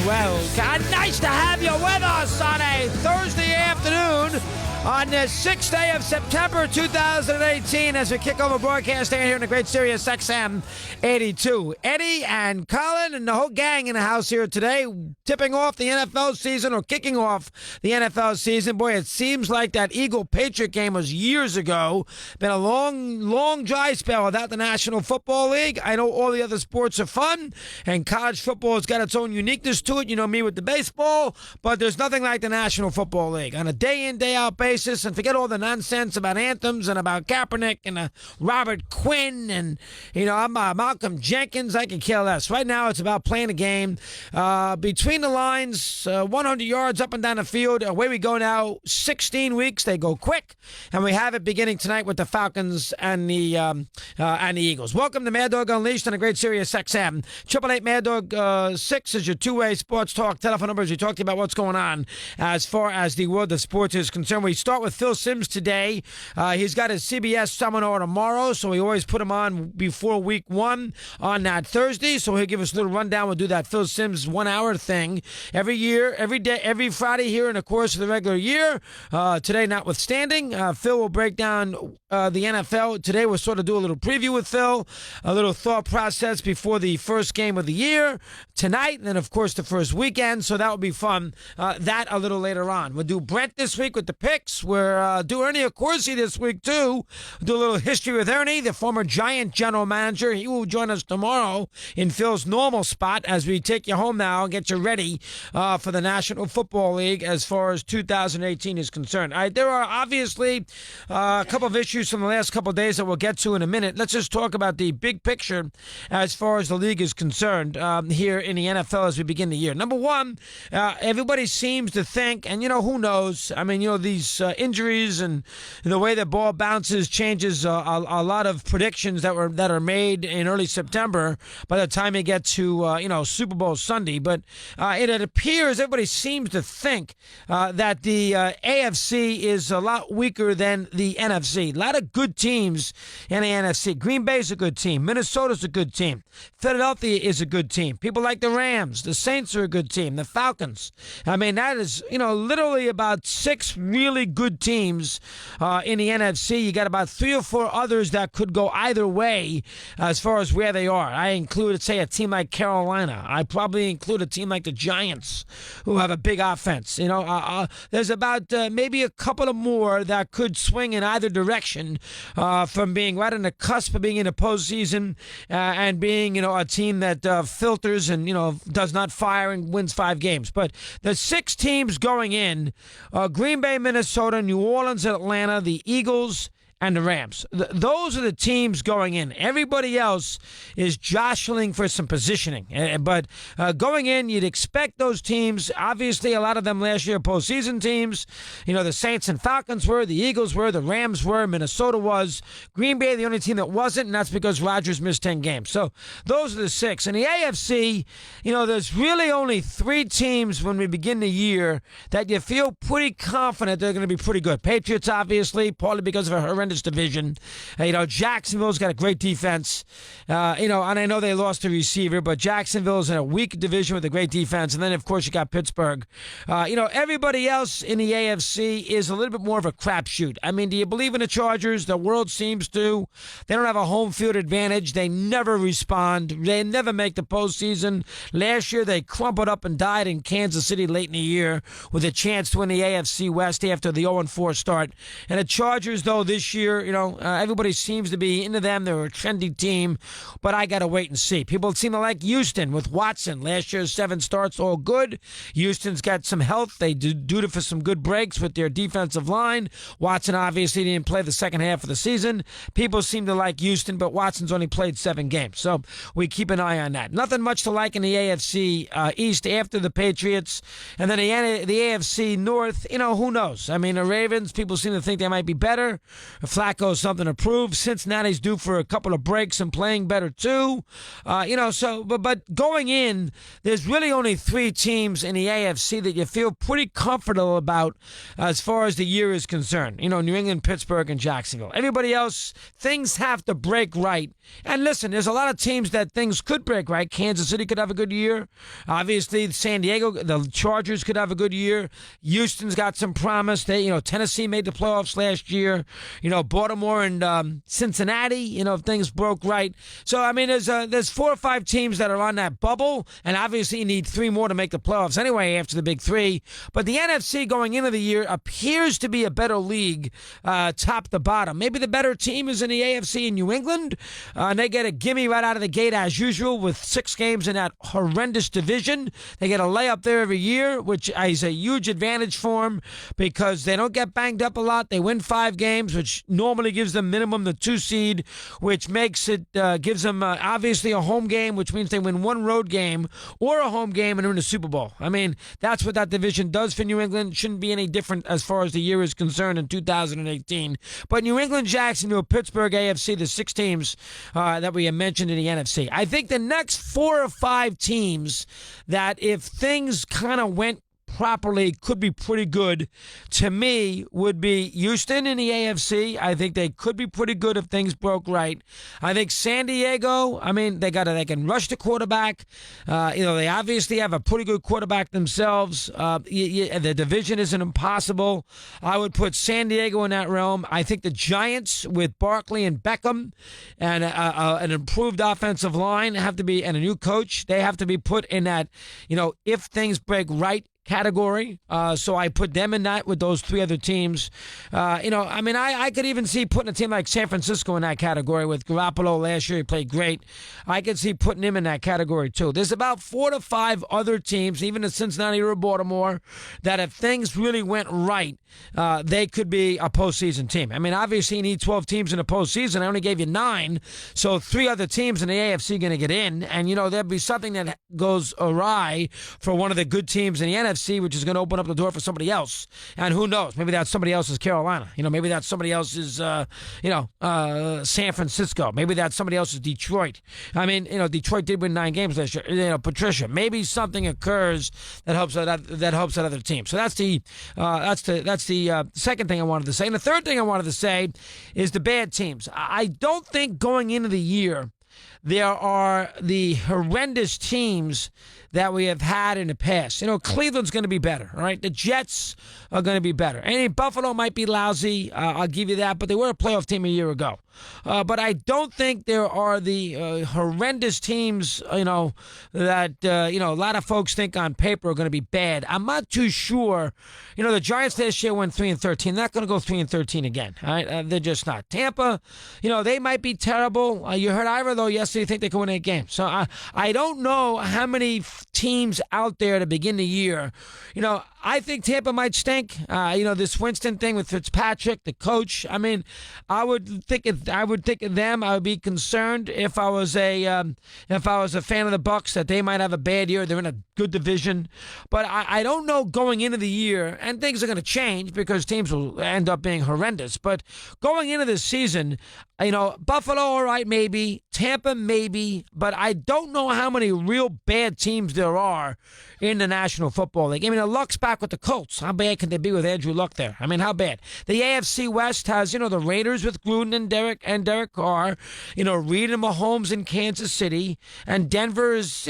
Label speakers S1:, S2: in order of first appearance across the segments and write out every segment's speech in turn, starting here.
S1: Nice to have you with us on a Thursday afternoon on the 6th day of September 2018 as we kick over broadcast here in the great SiriusXM 82. Eddie and Colin and the whole gang in the house here today, tipping off the NFL season or kicking off the NFL season. Boy, it seems like that Eagle-Patriot game was years ago. Been a long dry spell without the National Football League. I know all the other sports are fun, and college football has got its own uniqueness to it. You know me with the baseball, but there's nothing like the National Football League. On a day-in, day-out basis, and forget all the nonsense about anthems and about Kaepernick and Robert Quinn and, I'm Malcolm Jenkins. I can care less. Right now, it's about playing a game. Between the lines, 100 yards up and down the field. Away we go now. 16 weeks. They go quick. And we have it beginning tonight with the Falcons and the Eagles. Welcome to Mad Dog Unleashed on the great SiriusXM. 888 Mad Dog 6 is your two-way sports talk. Telephone numbers. We talked to you about what's going on as far as the world of sports is concerned. We start with Phil Simms today. He's got his CBS seminar tomorrow, so we always put him on before week one on that Thursday. So he'll give us a little rundown. We'll do that Phil Simms 1 hour thing every year, every day, every Friday here in the course of the regular year. Today notwithstanding, Phil will break down the NFL. Today we'll sort of do a little preview with Phil, a little thought process before the first game of the year tonight, and then of course the first weekend. So that will be fun. That a little later on. We'll do Brent this week with the picks. We'll do Ernie Accorsi this week too. We'll do a little history with Ernie, the former Giant general manager. He will join us tomorrow in Phil's normal spot as we take you home now and get you ready for the National Football League as far as 2018 is concerned. All right, there are obviously a couple of issues from the last couple of days that we'll get to in a minute. Let's just talk about the big picture as far as the league is concerned here in the NFL as we begin the year. Number one, everybody seems to think, and who knows? I mean, these injuries and the way the ball bounces changes a lot of predictions that are made in early September by the time you get to Super Bowl Sunday. But it appears everybody seems to think that the AFC is a lot weaker than the NFC. A lot of good teams in the NFC. Green Bay's a good team. Minnesota's a good team. Philadelphia is a good team. People like the Rams. The Saints are a good team. The Falcons. I mean, that is, literally about 6 really good teams in the NFC. You got about 3 or 4 others that could go either way as far as where they are. I include, say, a team like Carolina. I probably include a team like the Giants, who have a big offense. There's about maybe a couple of more that could swing in either direction from being right on the cusp of being in the postseason and being, a team that filters and, does not fire and wins 5 games. But the 6 teams going in, Green Bay, Minnesota, New Orleans, Atlanta, the Eagles, and the Rams. Those are the teams going in. Everybody else is jostling for some positioning. But going in, you'd expect those teams, obviously a lot of them last year postseason teams. The Saints and Falcons were, the Eagles were, the Rams were, Minnesota was. Green Bay, the only team that wasn't, and that's because Rodgers missed 10 games. So those are the 6. In the AFC, there's really only 3 teams when we begin the year that you feel pretty confident they're going to be pretty good. Patriots, obviously, partly because of a horrendous division. Jacksonville's got a great defense. And I know they lost a receiver, but Jacksonville's in a weak division with a great defense. And then, of course, you got Pittsburgh. Everybody else in the AFC is a little bit more of a crapshoot. I mean, do you believe in the Chargers? The world seems to. They don't have a home field advantage. They never respond. They never make the postseason. Last year, they crumpled up and died in Kansas City late in the year with a chance to win the AFC West after the 0-4 start. And the Chargers, though, this year, everybody seems to be into them. They're a trendy team, but I got to wait and see. People seem to like Houston with Watson. Last year's 7 starts, all good. Houston's got some health. They do it for some good breaks with their defensive line. Watson obviously didn't play the second half of the season. People seem to like Houston, but Watson's only played 7 games, so we keep an eye on that. Nothing much to like in the AFC East after the Patriots. And then the AFC North, who knows? I mean, the Ravens, people seem to think they might be better. Flacco's something to prove. Cincinnati's due for a couple of breaks and playing better too. But going in, there's really only three teams in the AFC that you feel pretty comfortable about as far as the year is concerned. New England, Pittsburgh, and Jacksonville. Everybody else, things have to break right. And listen, there's a lot of teams that things could break right. Kansas City could have a good year. Obviously, San Diego, the Chargers could have a good year. Houston's got some promise. Tennessee made the playoffs last year. Baltimore and Cincinnati, if things broke right. So, there's 4 or 5 teams that are on that bubble, and obviously you need 3 more to make the playoffs anyway after the big 3. But the NFC going into the year appears to be a better league top to bottom. Maybe the better team is in the AFC in New England, and they get a gimme right out of the gate as usual with 6 games in that horrendous division. They get a layup there every year, which is a huge advantage for them because they don't get banged up a lot. They win 5 games, which normally gives them minimum the 2 seed, which makes it gives them obviously a home game, which means they win 1 road game or a home game and are in the Super Bowl. That's what that division does for New England. Shouldn't be any different as far as the year is concerned in 2018. But New England, Jacksonville, Pittsburgh, AFC, the 6 teams that we have mentioned in the NFC. I think the next 4 or 5 teams that if things kind of went properly could be pretty good to me would be Houston in the AFC. I think they could be pretty good if things broke right. I think San Diego, they can rush the quarterback. They obviously have a pretty good quarterback themselves. The division isn't impossible. I would put San Diego in that realm. I think the Giants with Barkley and Beckham and an improved offensive line and a new coach, they have to be put in that, if things break right category. So I put them in that with those 3 other teams. I could even see putting a team like San Francisco in that category with Garoppolo last year. He played great. I could see putting him in that category too. There's about 4 to 5 other teams, even the Cincinnati or Baltimore, that if things really went right, they could be a postseason team. Obviously you need 12 teams in a postseason. I only gave you 9. So 3 other teams in the AFC are going to get in. And, there'll be something that goes awry for one of the good teams in the NFC, which is going to open up the door for somebody else. And who knows? Maybe that somebody else is Carolina. Maybe that somebody else is, San Francisco. Maybe that somebody else is Detroit. Detroit did win 9 games last year. Patricia. Maybe something occurs that helps that other team. So that's the second thing I wanted to say. And the third thing I wanted to say is the bad teams. I don't think going into the year there are the horrendous teams that we have had in the past. Cleveland's going to be better, all right? The Jets are going to be better. Buffalo might be lousy, I'll give you that, but they were a playoff team a year ago. But I don't think there are the horrendous teams, that, a lot of folks think on paper are going to be bad. I'm not too sure. The Giants last year went 3-13. They're not going to go 3-13 again, all right? They're just not. Tampa, they might be terrible. You heard Ira, though, yesterday, think they can win 8 games. So I don't know how many teams out there to begin the year. I think Tampa might stink. This Winston thing with Fitzpatrick, the coach. I would think of them. I would be concerned if I was a fan of the Bucs that they might have a bad year. They're in a good division, but I don't know going into the year, and things are going to change because teams will end up being horrendous. But going into this season, Buffalo, all right, maybe. Tampa, maybe. But I don't know how many real bad teams there are in the National Football League. The Luck's back with the Colts. How bad can they be with Andrew Luck there? How bad? The AFC West has, the Raiders with Gruden and Derek Carr, Reed and Mahomes in Kansas City, and Denver is,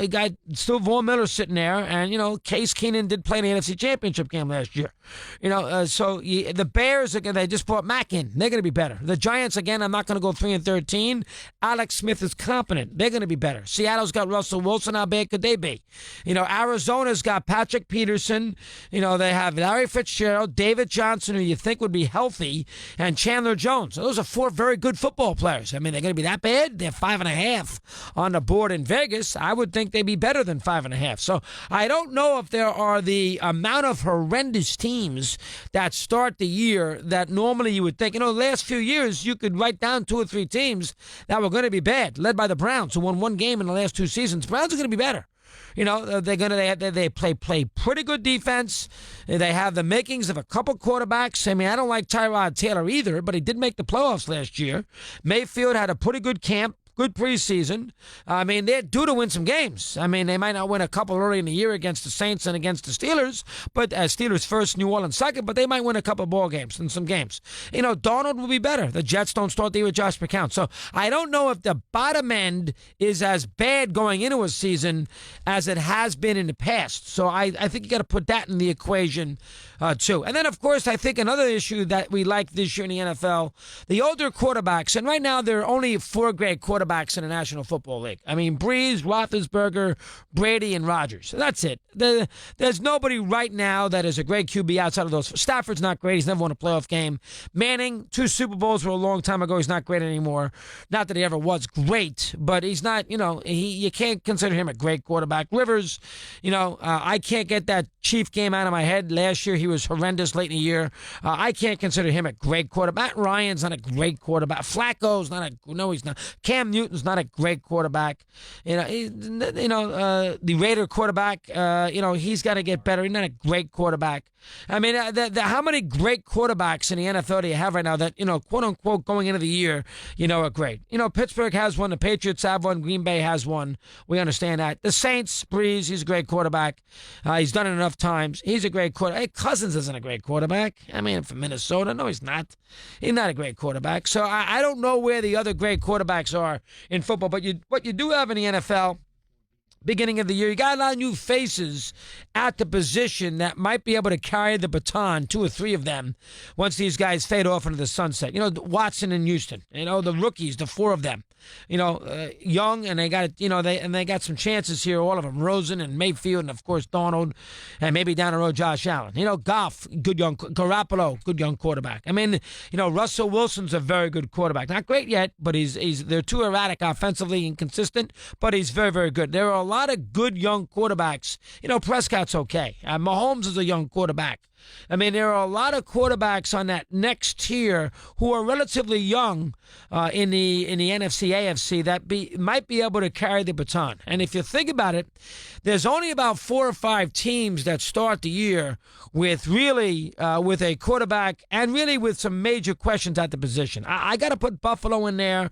S1: got still Von Miller sitting there, and, Case Keenum did play in the NFC Championship game last year. The Bears, they just brought Mack in. They're going to be better. The Giants, again, I'm not going to go 3-13. Alex Smith is competent. They're going to be better. Seattle's got Russell Wilson. How bad could they be? Arizona's got Patrick Peterson. They have Larry Fitzgerald, David Johnson, who you think would be healthy, and Chandler Jones. So those are 4 very good football players. They're going to be that bad? They're 5.5 on the board in Vegas. I would think they'd be better than 5.5. So I don't know if there are the amount of horrendous teams that start the year that normally you would think. The last few years, you could write down 2 or 3 teams that were going to be bad, led by the Browns, who won 1 game in the last 2 seasons. Browns are going to be better. They play pretty good defense. They have the makings of a couple quarterbacks. I mean, I don't like Tyrod Taylor either, but he did make the playoffs last year. Mayfield had a pretty good camp. Good preseason. I mean, they're due to win some games. I mean, they might not win a couple early in the year against the Saints and against the Steelers, but Steelers first, New Orleans second, but they might win a couple ball games and some games. Darnold will be better. The Jets don't start the year with Josh McCown. So I don't know if the bottom end is as bad going into a season as it has been in the past. So I think you got to put that in the equation too. And then, of course, I think another issue that we like this year in the NFL, the older quarterbacks, and right now there are only 4 great quarterbacks in the National Football League. I mean, Breeze, Roethlisberger, Brady, and Rodgers. That's it. There's nobody right now that is a great QB outside of those. Stafford's not great. He's never won a playoff game. Manning, 2 Super Bowls were a long time ago. He's not great anymore. Not that he ever was great, but he's not, you can't consider him a great quarterback. Rivers, I can't get that Chief game out of my head. Last year, he was horrendous late in the year. I can't consider him a great quarterback. Matt Ryan's not a great quarterback. Flacco's he's not. Cam Newton's not a great quarterback. The Raider quarterback, he's got to get better. He's not a great quarterback. I mean, how many great quarterbacks in the NFL do you have right now that, quote unquote, going into the year, are great? Pittsburgh has one. The Patriots have one. Green Bay has one. We understand that. The Saints, Breeze, he's a great quarterback. He's done it enough times. He's a great quarterback. Hey, Cousins isn't a great quarterback. I mean, from Minnesota. No, he's not. He's not a great quarterback. So I don't know where the other great quarterbacks are in football. But what you do have in the NFL, beginning of the year, you got a lot of new faces at the position that might be able to carry the baton, 2 or 3 of them, once these guys fade off into the sunset. Watson and Houston, the rookies, the 4 of them, young, and they got, they got some chances here, all of them, Rosen and Mayfield, and of course Donald, and maybe down the road Josh Allen. Goff, good young, Garoppolo, good young quarterback. I mean, Russell Wilson's a very good quarterback. Not great yet, but they're too erratic offensively, inconsistent, but he's very, very good. There are a lot of good young quarterbacks. Prescott's okay. Mahomes is a young quarterback. I mean, there are a lot of quarterbacks on that next tier who are relatively young in the NFC, AFC that might be able to carry the baton. And if you think about it, there's only about 4 or 5 teams that start the year with really with a quarterback and really with some major questions at the position. I got to put Buffalo in there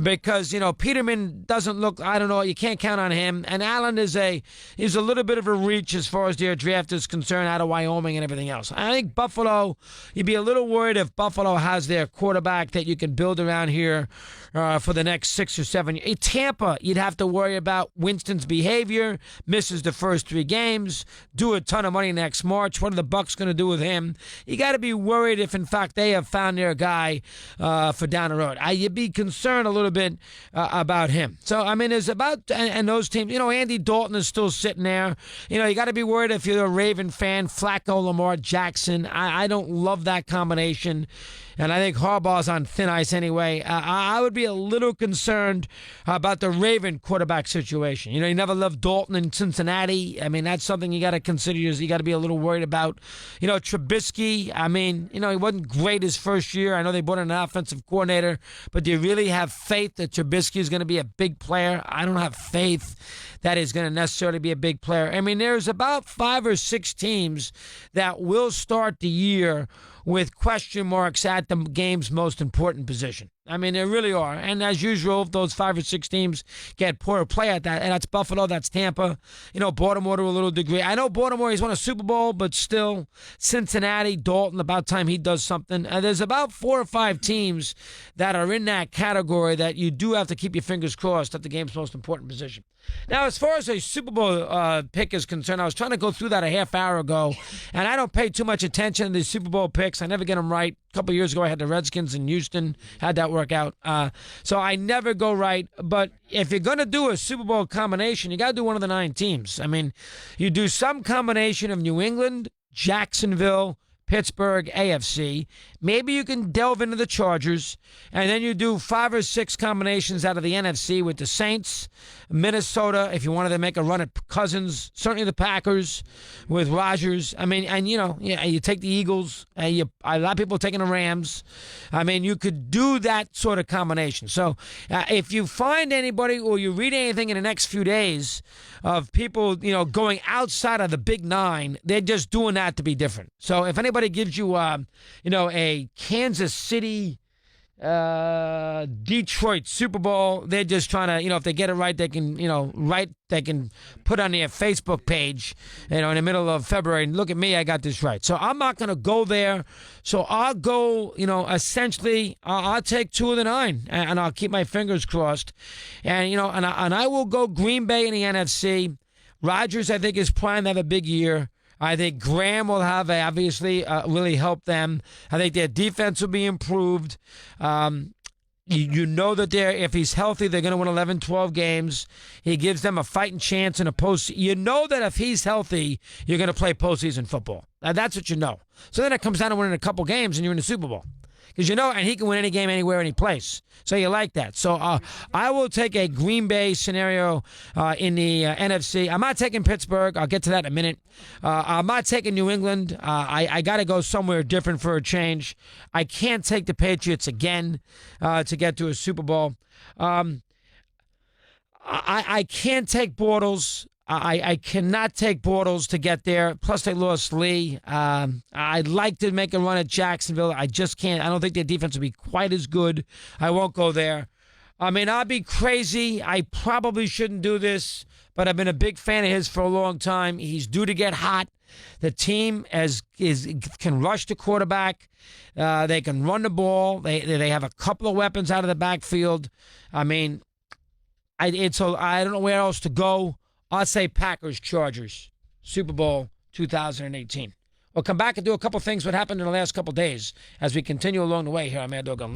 S1: because Peterman doesn't look. I don't know. You can't count on him. And Allen is a little bit of a reach as far as their draft is concerned, out of Wyoming and everything else. I think Buffalo, you'd be a little worried if Buffalo has their quarterback that you can build around here for the next 6 or 7 years. Tampa, you'd have to worry about Winston's behavior, misses the first 3 games, due a ton of money next March. What are the Bucs going to do with him? You got to be worried if, in fact, they have found their guy for down the road. You'd be concerned a little bit about him. So, I mean, there's about, and those teams, Andy Dalton is still sitting there. You got to be worried if you're a Raven fan, Flacco, Lamar Jackson. I don't love that combination. And I think Harbaugh's on thin ice anyway. I would be a little concerned about the Raven quarterback situation. You never loved Dalton in Cincinnati. I mean, that's something you got to consider. You got to be a little worried about. Trubisky, I mean, he wasn't great his first year. I know they brought in an offensive coordinator, but do you really have faith that Trubisky is going to be a big player? I don't have faith that is going to necessarily be a big player. I mean, there's about 5 or 6 teams that will start the year with question marks at the game's most important position. I mean, there really are. And as usual, if those 5 or 6 teams get poor play at that, and that's Buffalo, that's Tampa, Baltimore to a little degree. I know Baltimore, he's won a Super Bowl, but still, Cincinnati, Dalton, about time he does something. There's about 4 or 5 teams that are in that category that you do have to keep your fingers crossed at the game's most important position. Now, as far as a Super Bowl pick is concerned, I was trying to go through that a half hour ago, and I don't pay too much attention to the Super Bowl picks. I never get them right. A couple years ago, I had the Redskins in Houston, had that work out. So I never go right. But if you're going to do a Super Bowl combination, you got to do one of the 9 teams. I mean, you do some combination of New England, Jacksonville, Pittsburgh, AFC. Maybe you can delve into the Chargers, and then you do 5 or 6 combinations out of the NFC with the Saints, Minnesota, if you wanted to make a run at Cousins, certainly the Packers with Rodgers. I mean, and you take the Eagles, a lot of people taking the Rams. I mean, you could do that sort of combination. So if you find anybody or you read anything in the next few days of people, going outside of the big 9, they're just doing that to be different. So if anybody gives you, a Kansas City, Detroit Super Bowl, they're just trying to, if they get it right, they can, they can put on their Facebook page, in the middle of February, and look at me, I got this right. So I'm not going to go there. So I'll go, essentially, I'll take 2 of the 9, and I'll keep my fingers crossed. And, and I will go Green Bay in the NFC. Rodgers, I think, is primed to have a big year. I think Graham will have, obviously, really help them. I think their defense will be improved. You know that if he's healthy, they're going to win 11, 12 games. He gives them a fighting chance in a post. You know that if he's healthy, you're going to play postseason football. That's what you know. So then it comes down to winning a couple games, and you're in the Super Bowl. Because and he can win any game, anywhere, any place. So you like that. So I will take a Green Bay scenario in the NFC. I'm not taking Pittsburgh. I'll get to that in a minute. I'm not taking New England. I got to go somewhere different for a change. I can't take the Patriots again to get to a Super Bowl. I can't take Bortles. I cannot take Bortles to get there. Plus, they lost Lee. I'd like to make a run at Jacksonville. I just can't. I don't think their defense will be quite as good. I won't go there. I mean, I'll be crazy. I probably shouldn't do this, but I've been a big fan of his for a long time. He's due to get hot. The team can rush the quarterback. They can run the ball. They have a couple of weapons out of the backfield. I mean, I don't know where else to go. I'll say Packers, Chargers, Super Bowl 2018. We'll come back and do a couple things what happened in the last couple days as we continue along the way here on Mad Dog Russo.